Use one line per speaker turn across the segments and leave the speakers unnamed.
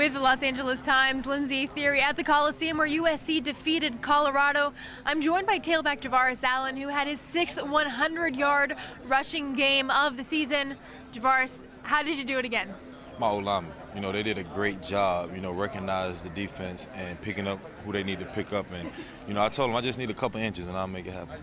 With the Los Angeles Times, Lindsay Theory at the Coliseum where USC defeated Colorado. I'm joined by tailback Javorius Allen, who had his 6th 100-yard rushing game of the season. Javorius, how did you do it again?
My O-linemen, they did a great job, recognize the defense and picking up who they need to pick up. And, I told them I just need a couple inches and I'll make it happen.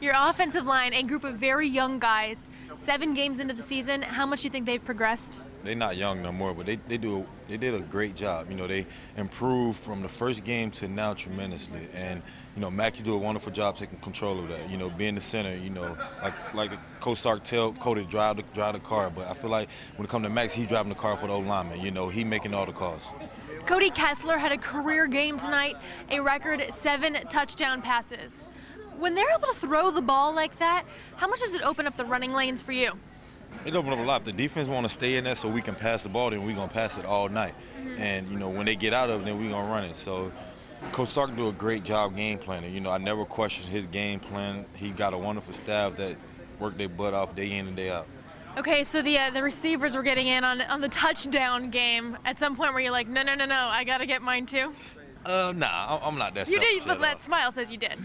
Your offensive line, a group of very young guys, 7 games into the season, how much do you think they've progressed?
They're not young no more, but they did a great job. They improved from the first game to now tremendously. And, Max do a wonderful job taking control of that. Being the center, like Coach Sark tell Cody to drive the car. But I feel like when it comes to Max, he's driving the car for the O-lineman. He making all the calls.
Cody Kessler had a career game tonight, a record 7 touchdown passes. When they're able to throw the ball like that, how much does it open up the running lanes for you?
It opened up a lot. The defense want to stay in there so we can pass the ball, then we're going to pass it all night. And, when they get out of it, then we're going to run it. So Coach Sark do a great job game planning. I never questioned his game plan. He got a wonderful staff that worked their butt off day in and day out.
Okay, so the receivers were getting in on the touchdown game at some point where you're like, no, I got to get mine too?
Nah, I'm not that selfish.
You did, but that smile says you did.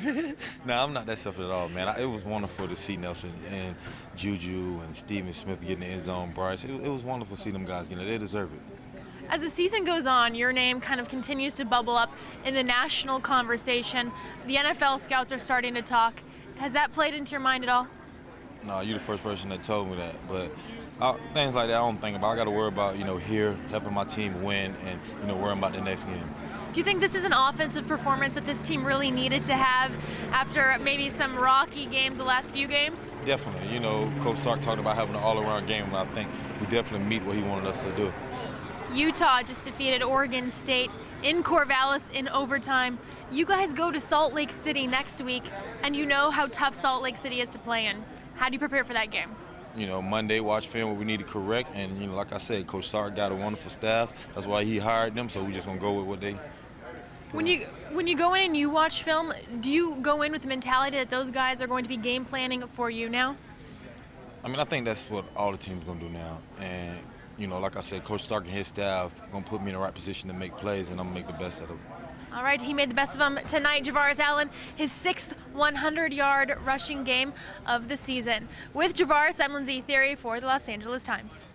Nah, I'm not that selfish at all, man. It was wonderful to see Nelson and Juju and Steven Smith get in the end zone, Bryce. It was wonderful to see them guys get it. They deserve it.
As the season goes on, your name kind of continues to bubble up in the national conversation. The NFL scouts are starting to talk. Has that played into your mind at all?
No, you're the first person that told me that. But things like that I don't think about. I got to worry about, here, helping my team win and, worrying about the next game.
Do you think this is an offensive performance that this team really needed to have after maybe some rocky games the last few games?
Definitely. Coach Sark talked about having an all-around game, and I think we definitely meet what he wanted us to do.
Utah just defeated Oregon State in Corvallis in overtime. You guys go to Salt Lake City next week, and you know how tough Salt Lake City is to play in. How do you prepare for that game?
Monday, watch film what we need to correct, and, like I said, Coach Sark got a wonderful staff. That's why he hired them, so we're just going to go with what they.
When you go in and you watch film, do you go in with the mentality that those guys are going to be game planning for you now?
I think that's what all the teams going to do now. And, like I said, Coach Sark and his staff going to put me in the right position to make plays, and I'm going to make the best out of it.
All right, he made the best of them tonight. Javorius Allen, his 6th 100-yard rushing game of the season. With Javorius, I'm Lindsay Theory for the Los Angeles Times.